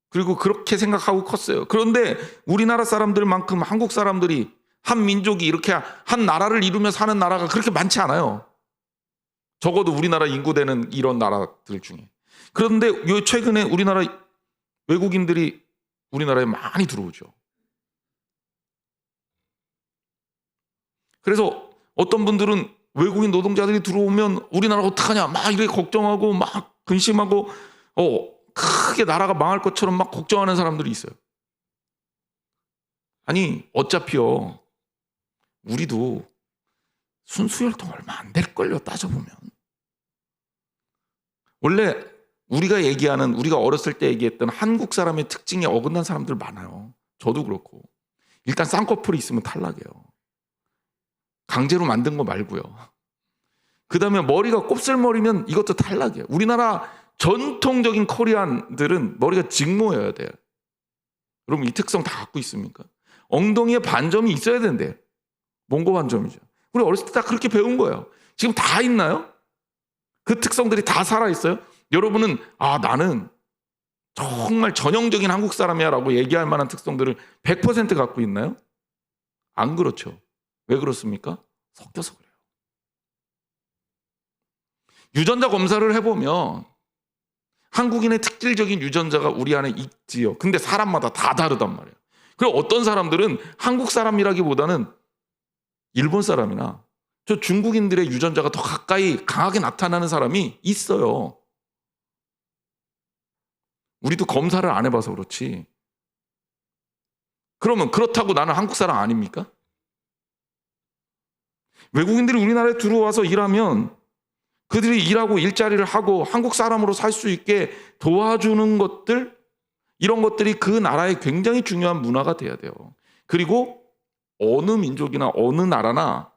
그리고 그렇게 생각하고 컸어요. 그런데 우리나라 사람들만큼 한국 사람들이 한 민족이 이렇게 한 나라를 이루며 사는 나라가 그렇게 많지 않아요. 적어도 우리나라 인구 되는 이런 나라들 중에. 그런데 요 최근에 우리나라 외국인들이 우리나라에 많이 들어오죠. 그래서 어떤 분들은 외국인 노동자들이 들어오면 우리나라 어떡하냐 막 이렇게 걱정하고 막 근심하고 크게 나라가 망할 것처럼 막 걱정하는 사람들이 있어요. 아니 어차피요 우리도 순수혈통 얼마 안 될걸요 따져보면. 원래 우리가 어렸을 때 얘기했던 한국 사람의 특징에 어긋난 사람들 많아요. 저도 그렇고. 일단 쌍꺼풀이 있으면 탈락이에요. 강제로 만든 거 말고요. 그 다음에 머리가 곱슬머리면 이것도 탈락이에요. 우리나라 전통적인 코리안들은 머리가 직모여야 돼요. 여러분 이 특성 다 갖고 있습니까? 엉덩이에 반점이 있어야 된대요. 몽고 반점이죠. 우리 어렸을 때 다 그렇게 배운 거예요. 지금 다 있나요? 그 특성들이 다 살아있어요? 여러분은 나는 정말 전형적인 한국 사람이야 라고 얘기할 만한 특성들을 100% 갖고 있나요? 안 그렇죠. 왜 그렇습니까? 섞여서 그래요. 유전자 검사를 해보면 한국인의 특질적인 유전자가 우리 안에 있지요. 근데 사람마다 다 다르단 말이에요. 그리고 어떤 사람들은 한국 사람이라기보다는 일본 사람이나 저 중국인들의 유전자가 더 가까이 강하게 나타나는 사람이 있어요. 우리도 검사를 안 해봐서 그렇지. 그러면 그렇다고 나는 한국 사람 아닙니까? 외국인들이 우리나라에 들어와서 일하면 그들이 일하고 일자리를 하고 한국 사람으로 살 수 있게 도와주는 것들, 이런 것들이 그 나라의 굉장히 중요한 문화가 돼야 돼요. 그리고 어느 민족이나 어느 나라나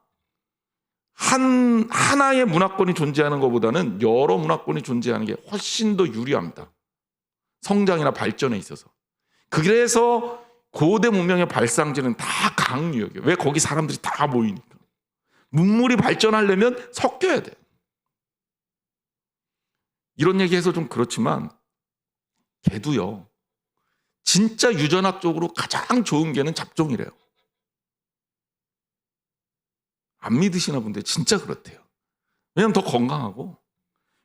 하나의 문화권이 존재하는 것보다는 여러 문화권이 존재하는 게 훨씬 더 유리합니다. 성장이나 발전에 있어서. 그래서 고대 문명의 발상지는 다 강유역이에요. 왜? 거기 사람들이 다 모이니까. 문물이 발전하려면 섞여야 돼요. 이런 얘기해서 좀 그렇지만 개도요. 진짜 유전학적으로 가장 좋은 개는 잡종이래요. 안 믿으시나 본데 진짜 그렇대요. 왜냐면 더 건강하고.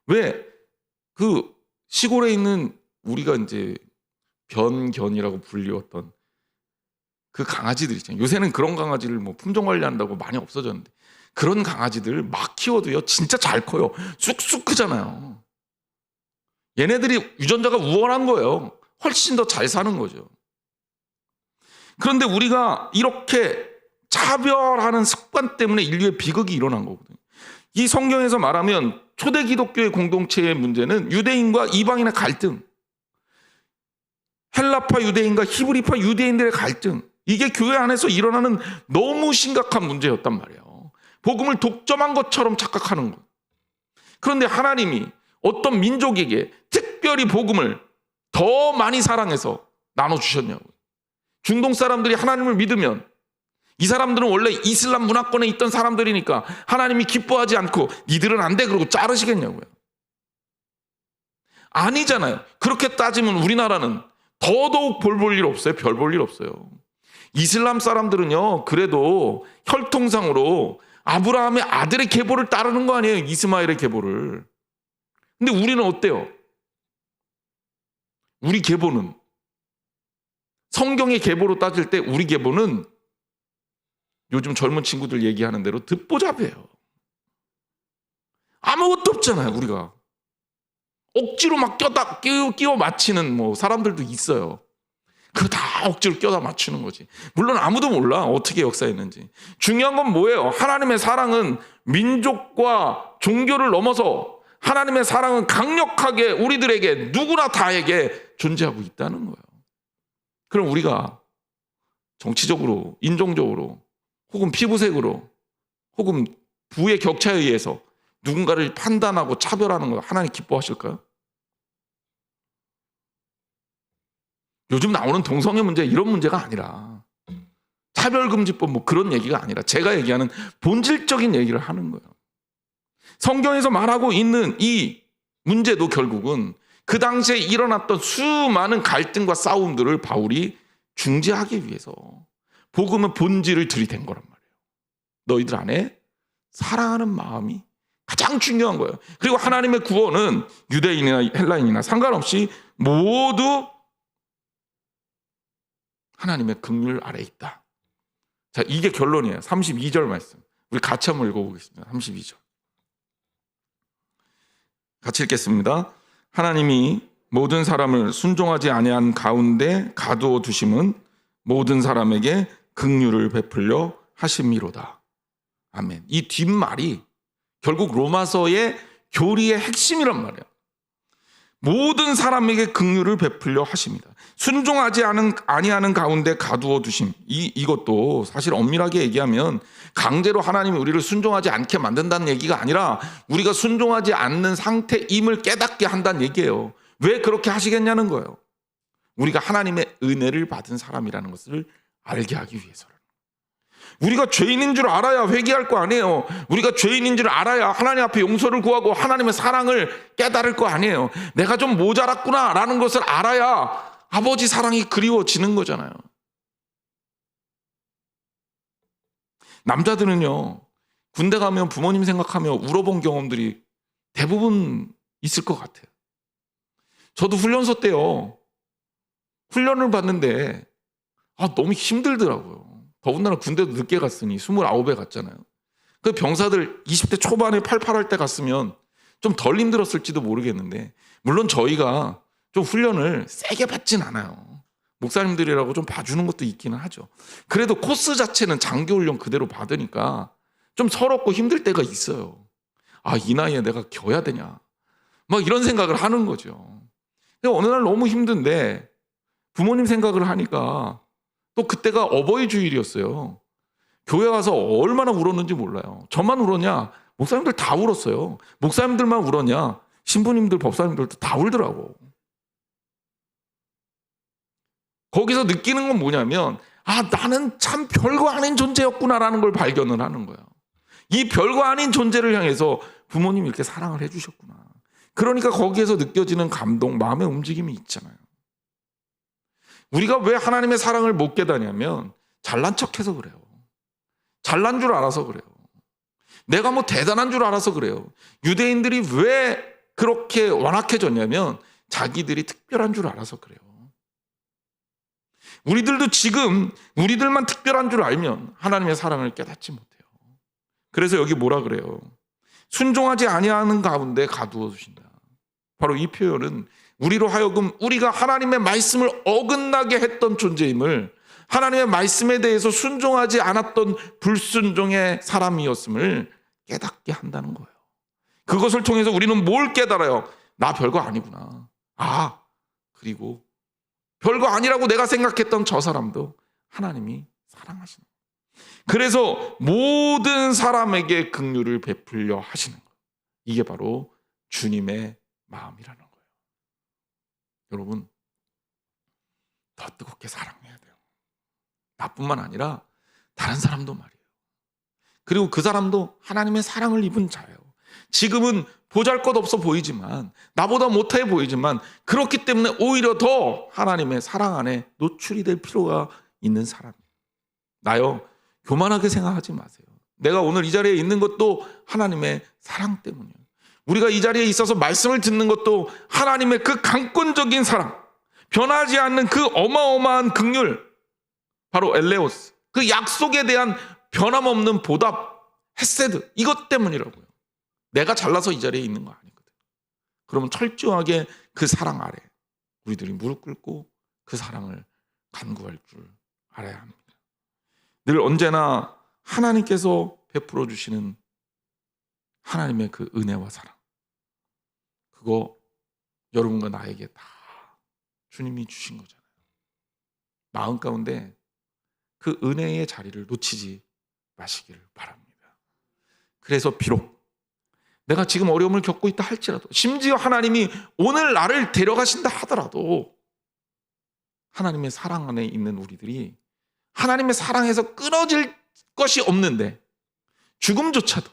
왜? 그 시골에 있는 우리가 이제 변견이라고 불리웠던 그 강아지들 있잖아요. 요새는 그런 강아지를 뭐 품종 관리한다고 많이 없어졌는데 그런 강아지들 막 키워도요 진짜 잘 커요. 쑥쑥 크잖아요. 얘네들이 유전자가 우월한 거예요. 훨씬 더 잘 사는 거죠. 그런데 우리가 이렇게 차별하는 습관 때문에 인류의 비극이 일어난 거거든요. 이 성경에서 말하면 초대 기독교의 공동체의 문제는 유대인과 이방인의 갈등, 헬라파 유대인과 히브리파 유대인들의 갈등, 이게 교회 안에서 일어나는 너무 심각한 문제였단 말이에요. 복음을 독점한 것처럼 착각하는 것. 그런데 하나님이 어떤 민족에게 특별히 복음을 더 많이 사랑해서 나눠주셨냐고요. 중동 사람들이 하나님을 믿으면 이 사람들은 원래 이슬람 문화권에 있던 사람들이니까 하나님이 기뻐하지 않고 니들은 안 돼 그러고 자르시겠냐고요. 아니잖아요. 그렇게 따지면 우리나라는 더더욱 볼 일 없어요. 별 볼 일 없어요. 이슬람 사람들은요 그래도 혈통상으로 아브라함의 아들의 계보를 따르는 거 아니에요. 이스마엘의 계보를. 근데 우리는 어때요? 우리 계보는 성경의 계보로 따질 때 우리 계보는 요즘 젊은 친구들 얘기하는 대로 듣보잡이에요. 아무것도 없잖아요. 우리가 억지로 막 끼워 맞히는 뭐 사람들도 있어요. 그거 다 억지로 껴다 맞추는 거지. 물론 아무도 몰라 어떻게 역사했는지. 중요한 건 뭐예요? 하나님의 사랑은 민족과 종교를 넘어서 하나님의 사랑은 강력하게 우리들에게 누구나 다에게 존재하고 있다는 거예요. 그럼 우리가 정치적으로, 인종적으로, 혹은 피부색으로, 혹은 부의 격차에 의해서 누군가를 판단하고 차별하는 거 하나님 기뻐하실까요? 요즘 나오는 동성애 문제 이런 문제가 아니라 차별금지법 뭐 그런 얘기가 아니라 제가 얘기하는 본질적인 얘기를 하는 거예요. 성경에서 말하고 있는 이 문제도 결국은 그 당시에 일어났던 수많은 갈등과 싸움들을 바울이 중재하기 위해서 복음의 본질을 들이댄 거란 말이에요. 너희들 안에 사랑하는 마음이 가장 중요한 거예요. 그리고 하나님의 구원은 유대인이나 헬라인이나 상관없이 모두 하나님의 긍휼 아래에 있다. 자, 이게 결론이에요. 32절 말씀. 우리 같이 한번 읽어보겠습니다. 32절. 같이 읽겠습니다. 하나님이 모든 사람을 순종하지 아니한 가운데 가두어 두심은 모든 사람에게 긍휼을 베풀려 하심이로다. 아멘. 이 뒷말이 결국 로마서의 교리의 핵심이란 말이에요. 모든 사람에게 긍휼을 베풀려 하십니다. 순종하지 아니하는 가운데 가두어 두심. 이것도 사실 엄밀하게 얘기하면 강제로 하나님이 우리를 순종하지 않게 만든다는 얘기가 아니라 우리가 순종하지 않는 상태임을 깨닫게 한다는 얘기예요. 왜 그렇게 하시겠냐는 거예요. 우리가 하나님의 은혜를 받은 사람이라는 것을 알게 하기 위해서는. 우리가 죄인인 줄 알아야 회개할 거 아니에요. 우리가 죄인인 줄 알아야 하나님 앞에 용서를 구하고 하나님의 사랑을 깨달을 거 아니에요. 내가 좀 모자랐구나라는 것을 알아야 아버지 사랑이 그리워지는 거잖아요. 남자들은요, 군대 가면 부모님 생각하며 울어본 경험들이 대부분 있을 것 같아요. 저도 훈련소 때요, 훈련을 받는데 너무 힘들더라고요. 더군다나 군대도 늦게 갔으니 29에 갔잖아요. 그 병사들 20대 초반에 팔팔할 때 갔으면 좀 덜 힘들었을지도 모르겠는데, 물론 저희가 좀 훈련을 세게 받진 않아요. 목사님들이라고 좀 봐주는 것도 있기는 하죠. 그래도 코스 자체는 장기훈련 그대로 받으니까 좀 서럽고 힘들 때가 있어요. 이 나이에 내가 겨야 되냐, 막 이런 생각을 하는 거죠. 근데 어느 날 너무 힘든데 부모님 생각을 하니까, 또 그때가 어버이 주일이었어요. 교회 와서 얼마나 울었는지 몰라요. 저만 울었냐? 목사님들 다 울었어요. 목사님들만 울었냐? 신부님들, 법사님들도 다 울더라고. 거기서 느끼는 건 뭐냐면, 나는 참 별거 아닌 존재였구나라는 걸 발견을 하는 거예요. 이 별거 아닌 존재를 향해서 부모님이 이렇게 사랑을 해주셨구나. 그러니까 거기에서 느껴지는 감동, 마음의 움직임이 있잖아요. 우리가 왜 하나님의 사랑을 못 깨닫냐면 잘난 척해서 그래요. 잘난 줄 알아서 그래요. 내가 뭐 대단한 줄 알아서 그래요. 유대인들이 왜 그렇게 완악해졌냐면 자기들이 특별한 줄 알아서 그래요. 우리들도 지금 우리들만 특별한 줄 알면 하나님의 사랑을 깨닫지 못해요. 그래서 여기 뭐라 그래요? 순종하지 아니하는 가운데 가두어 두신다. 바로 이 표현은 우리로 하여금 우리가 하나님의 말씀을 어긋나게 했던 존재임을, 하나님의 말씀에 대해서 순종하지 않았던 불순종의 사람이었음을 깨닫게 한다는 거예요. 그것을 통해서 우리는 뭘 깨달아요? 나 별거 아니구나. 그리고 별거 아니라고 내가 생각했던 저 사람도 하나님이 사랑하시는 거예요. 그래서 모든 사람에게 긍휼을 베풀려 하시는 거예요. 이게 바로 주님의 마음이라는 거예요. 여러분, 더 뜨겁게 사랑해야 돼요. 나뿐만 아니라 다른 사람도 말이에요. 그리고 그 사람도 하나님의 사랑을 입은 자예요. 지금은 보잘것없어 보이지만, 나보다 못해 보이지만, 그렇기 때문에 오히려 더 하나님의 사랑 안에 노출이 될 필요가 있는 사람이에요. 나요, 교만하게 생각하지 마세요. 내가 오늘 이 자리에 있는 것도 하나님의 사랑 때문이에요. 우리가 이 자리에 있어서 말씀을 듣는 것도 하나님의 그 강권적인 사랑, 변하지 않는 그 어마어마한 긍휼, 바로 엘레오스, 그 약속에 대한 변함없는 보답, 헤세드, 이것 때문이라고요. 내가 잘나서 이 자리에 있는 거 아니거든. 그러면 철저하게 그 사랑 아래 우리들이 무릎 꿇고 그 사랑을 간구할 줄 알아야 합니다. 늘 언제나 하나님께서 베풀어 주시는 하나님의 그 은혜와 사랑, 그거 여러분과 나에게 다 주님이 주신 거잖아요. 마음 가운데 그 은혜의 자리를 놓치지 마시기를 바랍니다. 그래서 비록 내가 지금 어려움을 겪고 있다 할지라도, 심지어 하나님이 오늘 나를 데려가신다 하더라도 하나님의 사랑 안에 있는 우리들이 하나님의 사랑에서 끊어질 것이 없는데 죽음조차도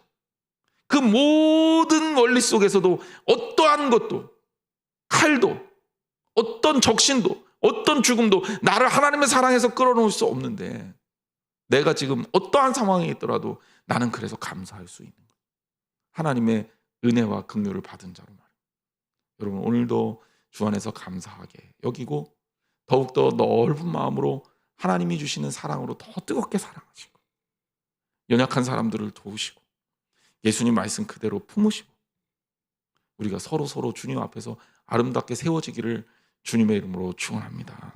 그 모든 원리 속에서도 어떠한 것도 칼도 어떤 적신도 어떤 죽음도 나를 하나님의 사랑에서 끌어놓을 수 없는데 내가 지금 어떠한 상황에 있더라도 나는 그래서 감사할 수 있는 거예요. 하나님의 은혜와 긍휼을 받은 자로 말이에요. 여러분 오늘도 주 안에서 감사하게 여기고 더욱더 넓은 마음으로 하나님이 주시는 사랑으로 더 뜨겁게 사랑하시고 연약한 사람들을 도우시고 예수님 말씀 그대로 품으시고 우리가 서로 주님 앞에서 아름답게 세워지기를 주님의 이름으로 축원합니다.